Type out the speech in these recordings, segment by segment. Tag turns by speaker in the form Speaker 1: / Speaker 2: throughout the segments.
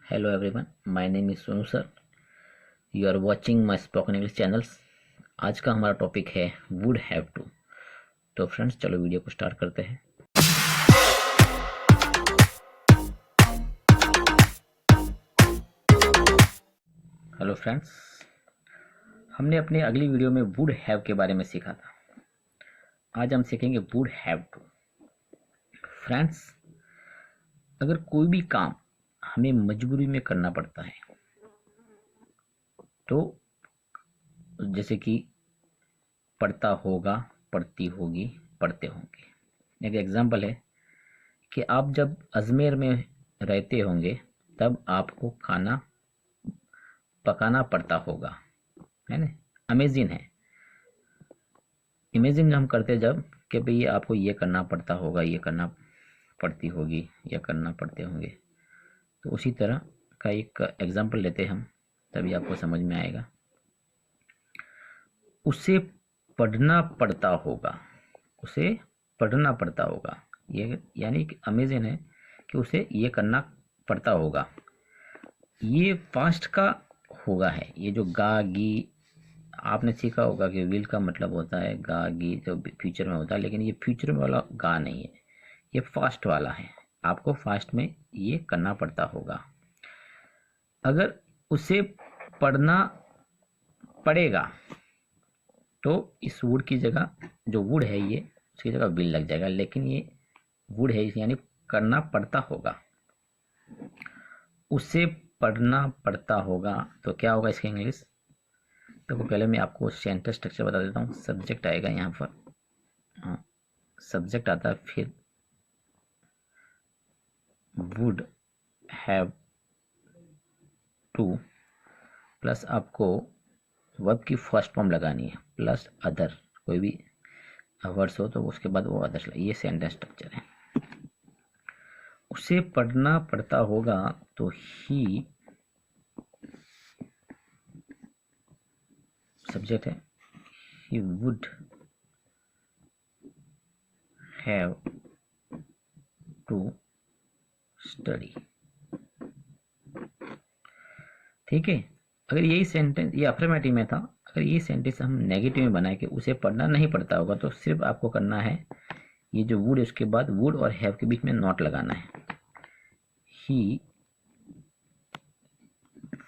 Speaker 1: Hello everyone, my name is Sonu sir. You are watching my spoken English channels. आज का हमारा topic है would have to. तो friends चलो वीडियो को स्टार्ट करते हैं. हेलो फ्रेंड्स, हमने अपने अगली वीडियो में would have के बारे में सीखा था. आज हम सीखेंगे would have to. फ्रेंड्स, अगर कोई भी काम हमें मजबूरी में करना पड़ता है तो जैसे कि पढ़ता होगा, पढ़ती होगी, पढ़ते होंगे. एक एग्जाम्पल है कि आप जब अजमेर में रहते होंगे तब आपको खाना पकाना पड़ता होगा, है ना. अमेजिंग है. इमेजिन हम करते जब कि भाई आपको ये करना पड़ता होगा, ये करना पड़ती होगी, या करना पड़ते होंगे. तो उसी तरह का एक एग्जाम्पल लेते हम, तभी आपको समझ में आएगा. उसे पढ़ना पड़ता होगा, उसे पढ़ना पड़ता होगा. ये यानी कि अमेजिंग है कि उसे ये करना पड़ता होगा. ये पास्ट का होगा है. ये जो गा गी आपने सीखा होगा कि विल का मतलब होता है गा गी, जो फ्यूचर में होता है, लेकिन ये फ्यूचर में वाला गा नहीं है, ये फास्ट वाला है. आपको फास्ट में ये करना पड़ता होगा. अगर उसे पढ़ना पड़ेगा तो इस वुड की जगह जो वुड है ये उसकी जगह विल लग जाएगा, लेकिन ये वुड है यानी करना पड़ता होगा. उसे पढ़ना पड़ता होगा तो क्या होगा इसका इंग्लिश. तो पहले मैं आपको सेंटेंस स्ट्रक्चर बता देता हूँ. सब्जेक्ट आएगा यहाँ पर, हाँ सब्जेक्ट आता है, फिर वुड हैव टू प्लस आपको वर्ब की फर्स्ट फॉर्म लगानी है प्लस अदर. कोई भी वर्ड्स हो तो उसके बाद वो अदर. ये सेंटेंस स्ट्रक्चर है. उसे पढ़ना पड़ता होगा तो ही सब्जेक्ट है. He would have to study. ठीक है. अगर यही सेंटेंस ये अफर्मेटिव में था, अगर ये सेंटेंस हम नेगेटिव में बनाए कि उसे पढ़ना नहीं पड़ता होगा, तो सिर्फ आपको करना है ये जो वुड है उसके बाद वुड और हैव के बीच में नॉट लगाना है. He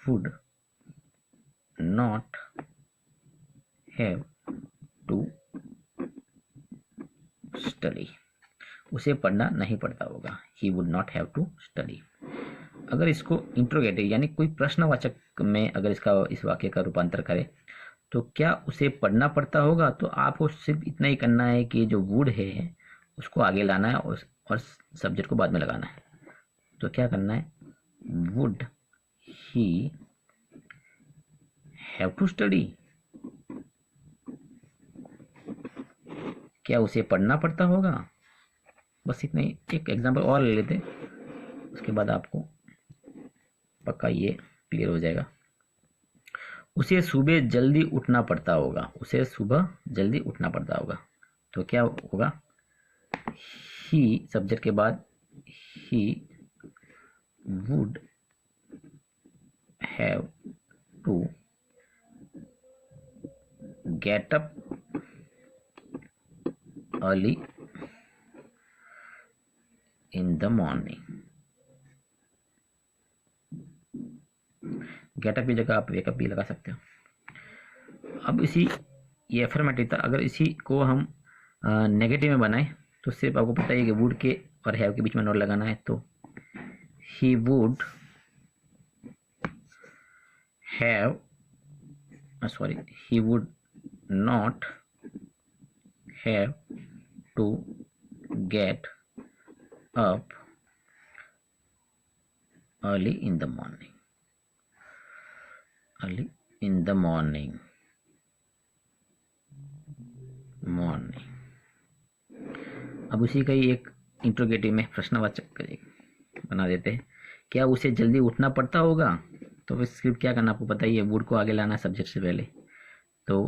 Speaker 1: would not have to study. उसे पढ़ना नहीं पड़ता होगा. He would not have to study. अगर इसको इंट्रोगेटिव यानी कोई प्रश्नवाचक में अगर इसका इस वाक्य का रूपांतर करें तो क्या उसे पढ़ना पड़ता होगा, तो आपको सिर्फ इतना ही करना है कि जो वुड है उसको आगे लाना है और सब्जेक्ट को बाद में लगाना है. तो क्या करना है, would he have to study. क्या उसे पढ़ना पड़ता होगा. बस इतना ही. एक एग्जांपल और ले लेते, उसके बाद आपको पक्का ये क्लियर हो जाएगा. उसे सुबह जल्दी उठना पड़ता होगा. उसे सुबह जल्दी उठना पड़ता होगा. तो क्या होगा, ही सब्जेक्ट के बाद he would have to get up early in the morning. Get up की जगह आप वेकअप भी लगा सकते हो. अब इसी ये अफर्मेटिव था. अगर इसी को हम नेगेटिव में बनाए तो सिर्फ आपको पता है कि वुड के और हैव के बीच में नॉट लगाना है. तो he would have sorry he would not have to get up early in the morning. Early in the morning. अब उसी का ही एक इंट्रोगेटिव में प्रश्नवाचक बना देते हैं. क्या उसे जल्दी उठना पड़ता होगा. तो फिर सिर्फ क्या करना आपको पता ही है, वुड को आगे लाना है सब्जेक्ट से पहले. तो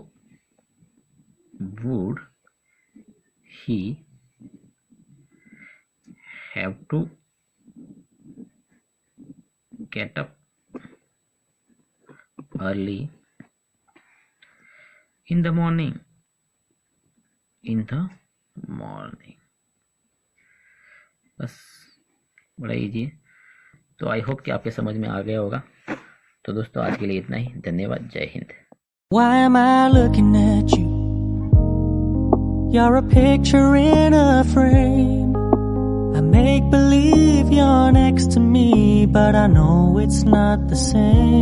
Speaker 1: would he have to get up early in the morning, in the morning. बस बड़ा इजी है। तो आई होप कि आपके समझ में आ गया होगा। तो दोस्तों आज के लिए इतना ही, धन्यवाद, जय Hind.
Speaker 2: Why am I looking at you? You're a picture in a frame. I make believe you're next to me, but I know it's not the same.